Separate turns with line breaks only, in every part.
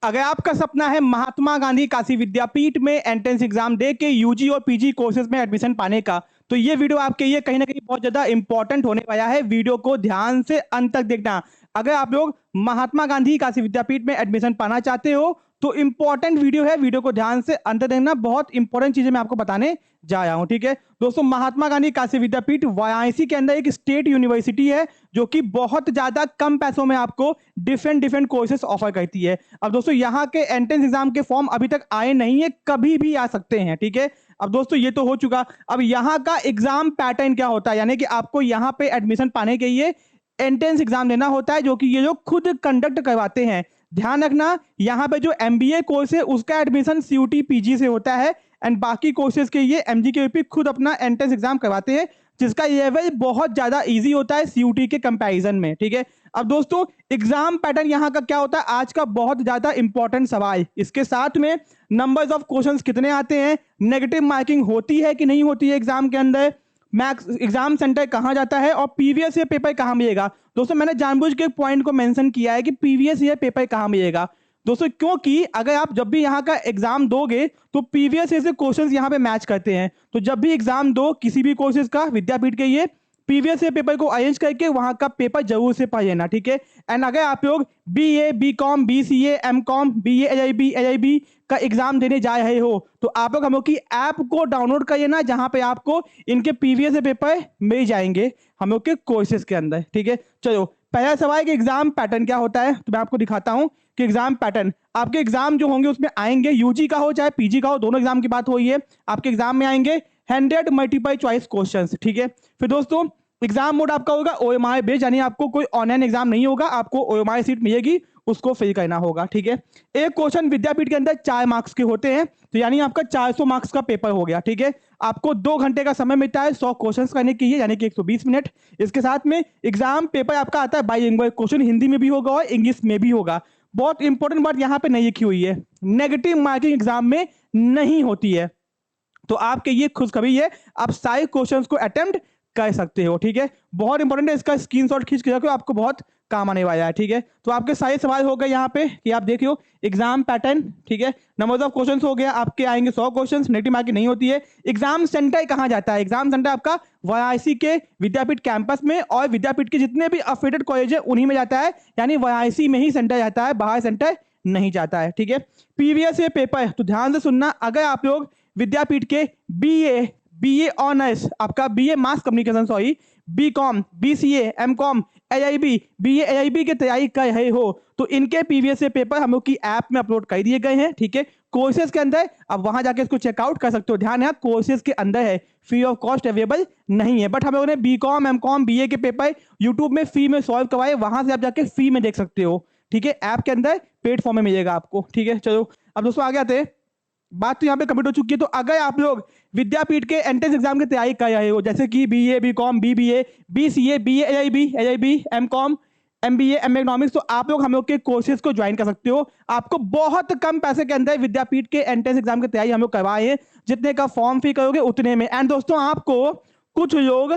अगर आपका सपना है महात्मा गांधी काशी विद्यापीठ में एंट्रेंस एग्जाम दे के यूजी और पीजी कोर्सेज में एडमिशन पाने का, तो ये वीडियो आपके लिए कहीं ना कहीं बहुत ज्यादा इंपॉर्टेंट होने वाला है। वीडियो को ध्यान से अंत तक देखना। अगर आप लोग महात्मा गांधी काशी विद्यापीठ में एडमिशन पाना चाहते हो तो इंपॉर्टेंट वीडियो है, वीडियो को ध्यान से अंत तक देखना। बहुत इंपॉर्टेंट चीजें मैं आपको बताने जा रहा हूं, ठीक है दोस्तों। महात्मा गांधी काशी विद्यापीठ वाराणसी के अंदर एक स्टेट यूनिवर्सिटी है जो कि बहुत ज्यादा कम पैसों में आपको डिफरेंट डिफरेंट कोर्सेज ऑफर करती है। अब दोस्तों यहाँ के एंट्रेंस एग्जाम के फॉर्म अभी तक आए नहीं है, कभी भी आ सकते हैं, ठीक है। अब दोस्तों ये तो हो चुका। अब यहाँ का एग्जाम पैटर्न क्या होता है, यानी कि आपको यहाँ पे एडमिशन पाने के लिए एंट्रेंस एग्जाम देना होता है जो कि ये लोग खुद कंडक्ट करवाते हैं। ध्यान रखना, यहाँ पे जो एमबीए कोर्स है उसका एडमिशन सीयूटी पीजी से होता है एंड बाकी कोर्सेज के लिए एमजीकेवीपी खुद अपना एंट्रेंस एग्जाम करवाते हैं, जिसका लेवल बहुत ज्यादा इजी होता है सीयूटी के कंपैरिजन में, ठीक है। अब दोस्तों एग्जाम पैटर्न यहाँ का क्या होता है, आज का बहुत ज्यादा इंपॉर्टेंट सवाल, इसके साथ में नंबर्स ऑफ क्वेश्चंस कितने आते हैं, नेगेटिव मार्किंग होती है कि नहीं होती है एग्जाम के अंदर, मैक्स एग्जाम सेंटर कहाँ जाता है और पीवीएस ईयर पेपर कहाँ मिलेगा। दोस्तों मैंने जानबूझ के पॉइंट को मेंशन किया है कि पीवीएस ईयर पेपर कहाँ मिलेगा दोस्तों, क्योंकि अगर आप जब भी यहाँ का एग्जाम दोगे तो पीवीएस ईयर से क्वेश्चंस यहाँ पे मैच करते हैं। तो जब भी एग्जाम दो किसी भी कोर्सेज का विद्यापीठ के लिए, पीवीएस ईयर पेपर को अरेंज करके वहां का पेपर जरूर से पढ़ लेना, ठीक है। एंड अगर आप लोग BA, BCom, BCA, MCom, BA, LLB का एग्जाम देने जा रहे हो तो आप लोग हम लोग की ऐप को डाउनलोड कर लेना, जहां पे आपको इनके पीवीएस पेपर मिल जाएंगे हम लोग के कोर्सेज के अंदर, ठीक है। चलो पहला सवाल कि एग्जाम पैटर्न क्या होता है, तो मैं आपको दिखाता हूं कि एग्जाम पैटर्न आपके एग्जाम जो होंगे उसमें आएंगे, यूजी का हो चाहे पीजी का हो, दोनों एग्जाम की बात हो रही है, आपके एग्जाम में आएंगे 100 मल्टीपल चॉइस क्वेश्चंस, ठीक है। फिर दोस्तों एग्जाम मोड आपका होगा ओएमआर बेस्ड, यानी आपको कोई ऑनलाइन एग्जाम नहीं होगा, आपको ओएमआर सीट मिलेगी, उसको फिल करना होगा, ठीक है। एक क्वेश्चन विद्यापीठ के अंदर 4 मार्क्स के होते हैं, तो यानी आपका 400 मार्क्स का पेपर हो गया, ठीक है। आपको 2 घंटे का समय मिलता है 100 क्वेश्चन करने के लिए, यानी कि 120 मिनट। इसके साथ में एग्जाम पेपर आपका आता है बाईलिंगुअल, क्वेश्चन हिंदी में भी होगा और इंग्लिश में भी होगा। बहुत इंपॉर्टेंट बात यहाँ पे नहीं लिखी हुई है, नेगेटिव मार्किंग एग्जाम में नहीं होती है, तो आपके ये खुशखबरी है, आप सारे क्वेश्चंस को अटेम्प्ट कर सकते हो, ठीक है। बहुत इंपॉर्टेंट है, इसका स्क्रीनशॉट खींच के रखो, आपको बहुत काम आने वाला है, ठीक है। तो आपके सारे सवाल हो गए यहाँ पे कि आप देखियो एग्जाम पैटर्न, ठीक है। नंबर ऑफ क्वेश्चंस हो गया, आपके आएंगे 100 क्वेश्चंस, नेगेटिव मार्किंग नहीं होती है। एग्जाम सेंटर कहाँ जाता है, एग्जाम सेंटर आपका वाराणसी के विद्यापीठ कैंपस में और विद्यापीठ के जितने भी अफिलिएटेड कॉलेज है उन्हीं में जाता है, यानी वाराणसी में ही सेंटर जाता है, बाहर सेंटर नहीं जाता है, ठीक है। पीवीएस ये पेपर, तो ध्यान से सुनना, अगर आप लोग विद्यापीठ के बीए ऑनर्स, आपका BA mass communication, sorry, BCom, BCA, MCom, LLB, BA LLB की तैयारी कर रहे हो तो इनके पीवीएस से पेपर हम लोग की ऐप में अपलोड कर दिए गए हैं, ठीक है। कोर्सेज के अंदर अब वहां जाके इसको चेकआउट कर सकते हो, ध्यान है कोर्सेज के अंदर है, फ्री ऑफ कॉस्ट अवेलेबल नहीं है। बट हम लोगों ने बीकॉम, एमकॉम, बीए के पेपर यूट्यूब में फ्री में सॉल्व करवाए, वहां से आप जाके फ्री में देख सकते हो, ठीक है। ऐप के अंदर पेड फॉर्म में मिलेगा आपको, ठीक है। चलो अब दोस्तों आगे आते हैं, बात तो यहाँ पे कंप्लीट हो चुकी है। तो अगर आप लोग विद्यापीठ के एंट्रेंस एग्जाम की तैयारी कर रहे हो, जैसे कि BA, BCom, BBA, BCA, BA, LLB, MCom, MBA, MA economics, तो आप लोग हम लोग के कोर्सेज को ज्वाइन कर सकते हो। आपको बहुत कम पैसे के अंदर विद्यापीठ के एंट्रेंस एग्जाम की तैयारी हम लोग करवाए हैं, जितने का फॉर्म फी करोगे उतने में। एंड दोस्तों आपको कुछ लोग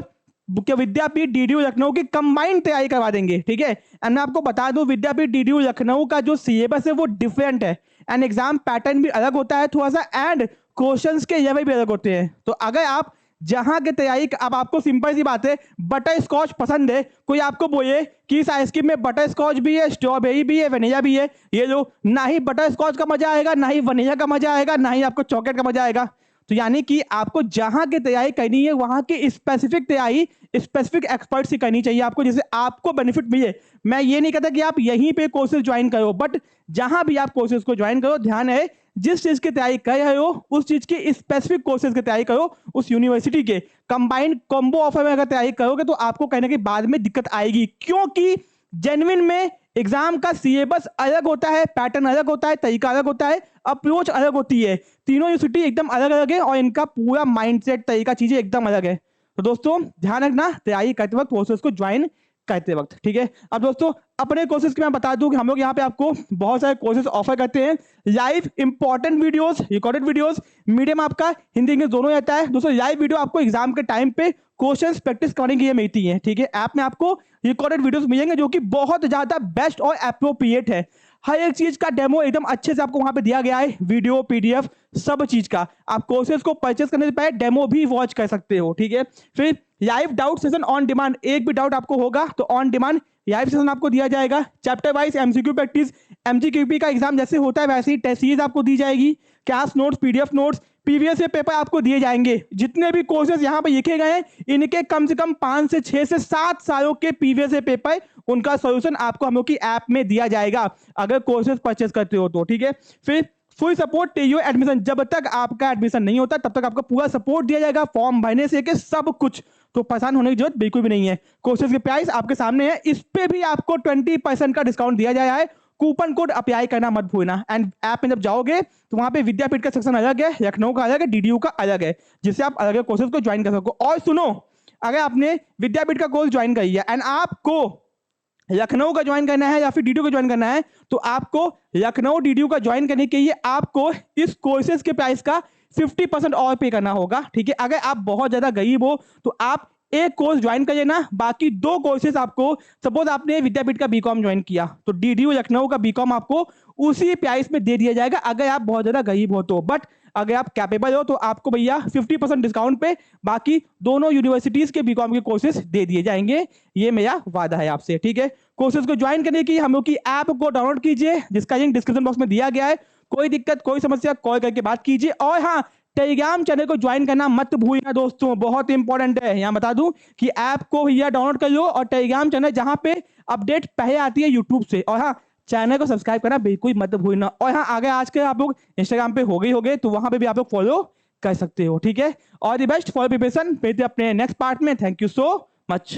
विद्यापीठ डीडीयू लखनऊ की कंबाइंड तैयारी करवा देंगे, ठीक है। एंड मैं आपको बता दूं विद्यापीठ डीडीयू लखनऊ का जो सिलेबस है वो डिफरेंट है एंड एग्जाम पैटर्न भी अलग होता है थोड़ा सा, एंड क्वेश्चंस के लेवल भी अलग होते हैं। तो अगर आप जहां के तैयारी, अब आपको सिंपल सी बात है, बटर स्कॉच पसंद है, कोई आपको बोले कि इस आइसक्रीम में बटर स्कॉच भी है, स्ट्रॉबेरी भी है, वनीला भी है, ये लो, ना ही बटर स्कॉच का मजा आएगा, ना ही वनीला का मजा आएगा, ना ही आपको चॉकलेट का मजा आएगा। तो यानी कि आपको जहां की तैयारी करनी है वहां की स्पेसिफिक तैयारी स्पेसिफिक एक्सपर्ट से करनी चाहिए आपको, जिससे आपको बेनिफिट मिले। मैं ये नहीं कहता कि आप यहीं पे कोर्सेज ज्वाइन करो, बट जहां भी आप कोर्सेज को ज्वाइन करो, ध्यान है जिस चीज की तैयारी कर रहे हो उस चीज की स्पेसिफिक कोर्सेज की तैयारी करो, उस यूनिवर्सिटी के कंबाइंड कॉम्बो ऑफर में अगर तैयारी करोगे तो आपको कहने के बाद में दिक्कत आएगी, क्योंकि जेन्युइन में एग्जाम का सिलेबस अलग होता है, पैटर्न अलग होता है, तरीका अलग होता है, अप्रोच अलग होती है। तीनों यूनिवर्सिटी एकदम अलग अलग है और इनका पूरा माइंडसेट, तरीका, चीजें एकदम अलग है। तो दोस्तों ध्यान रखना तैयारी करते वक्त कोर्सेज को ज्वाइन करते वक्त, ठीक है। अब दोस्तों अपने कोर्सेज की मैं बता दूं कि हम लोग यहाँ पे आपको बहुत सारे कोर्सेज ऑफर करते हैं, live important videos, recorded videos, medium आपका हिंदी इंग्लिश दोनों रहता है। दोस्तों लाइव वीडियो आपको एग्जाम के टाइम पे क्वेश्चंस प्रैक्टिस करने के लिए मिलती है, ठीक है। ऐप में आपको रिकॉर्डेड वीडियोस मिलेंगे जो कि बहुत ज्यादा बेस्ट और एप्रोप्रिएट है। हर एक चीज का डेमो एकदम अच्छे से आपको वहां पे दिया गया है, वीडियो पीडीएफ सब चीज का। आप कोर्सेज को परचेस करने से पहले डेमो भी वॉच कर सकते हो, ठीक है। फिर live doubt session on demand, एक भी डाउट आपको होगा तो ऑन डिमांड लाइव सेशन आपको दिया जाएगा। चैप्टर वाइज एमसीक्यू प्रैक्टिस, एमसीक्यूपी का एग्जाम जैसे होता है वैसे ही टेस्ट सीरीज आपको दी जाएगी। Class notes, PDF notes, previous year paper आपको दिए जाएंगे। जितने भी कोर्सेज यहाँ पे लिखे गए हैं इनके कम से कम 5 से 6 से 7 सालों के प्रीवियस ईयर पेपर, उनका सॉल्यूशन आपको हम लोग की ऐप में दिया जाएगा अगर कोर्सेज परचेस करते हो तो, ठीक है। फिर full support till your admission, जब तक आपका एडमिशन नहीं होता तब तक आपको पूरा सपोर्ट दिया जाएगा, फॉर्म भरने से लेके सब कुछ। तो परेशान होने की जरूरत बिल्कुल भी नहीं है। कोर्सेज के प्राइस आपके सामने है, इस पे भी आपको 20% का डिस्काउंट दिया जाएगा है। कूपन कोड अप्लाई करना मत भूलना। एंड ऐप में जब जाओगे तो वहां पे विद्यापीठ का सेक्शन अलग है, लखनऊ का अलग है, डीडीयू का अलग है, जिससे आप अलग अलग कोर्सेज को ज्वाइन कर सको। और सुनो, अगर आपने विद्यापीठ का कोर्स ज्वाइन कर लिया एंड आपको लखनऊ का ज्वाइन करना है या फिर डीडीयू का ज्वाइन करना है, तो आपको लखनऊ डीडीयू का ज्वाइन करने के लिए आपको इस कोर्सेज के प्राइस का 50% और पे करना होगा, ठीक है। अगर आप बहुत ज्यादा गरीब हो तो आप एक कोर्स ज्वाइन कर लेना, बाकी 2 कोर्सेज आपको, सपोज आपने विद्यापीठ का बीकॉम ज्वाइन किया तो डीडीयू लखनऊ का बीकॉम आपको उसी प्राइस में दे दिया जाएगा अगर आप बहुत ज्यादा गरीब हो तो। बट अगर आप कैपेबल हो तो आपको भैया 50% डिस्काउंट पे बाकी दोनों यूनिवर्सिटीज के बीकॉम के कोर्सेज दे दिए जाएंगे, ये मेरा वादा है आपसे, ठीक है। कोर्सेज को ज्वाइन करने की हम लोग की ऐप को डाउनलोड कीजिए, जिसका लिंक डिस्क्रिप्शन बॉक्स में दिया गया है। कोई दिक्कत कोई समस्या कॉल करके बात कीजिए। और हाँ, टेलीग्राम चैनल को ज्वाइन करना मत भूलना दोस्तों, बहुत इंपॉर्टेंट है। यहाँ बता दूं कि ऐप को भैया डाउनलोड कर लो और टेलीग्राम चैनल जहां पे अपडेट पहले आती है यूट्यूब से। और हाँ, चैनल को सब्सक्राइब करना बिल्कुल मत भूलना। और हाँ, आगे आज के आप लोग इंस्टाग्राम पे हो गए तो वहां पे भी आप लोग फॉलो कर सकते हो, ठीक है। और द बेस्ट फॉर प्रिपरेशन, मिलते हैं अपने नेक्स्ट पार्ट में। Thank you so much.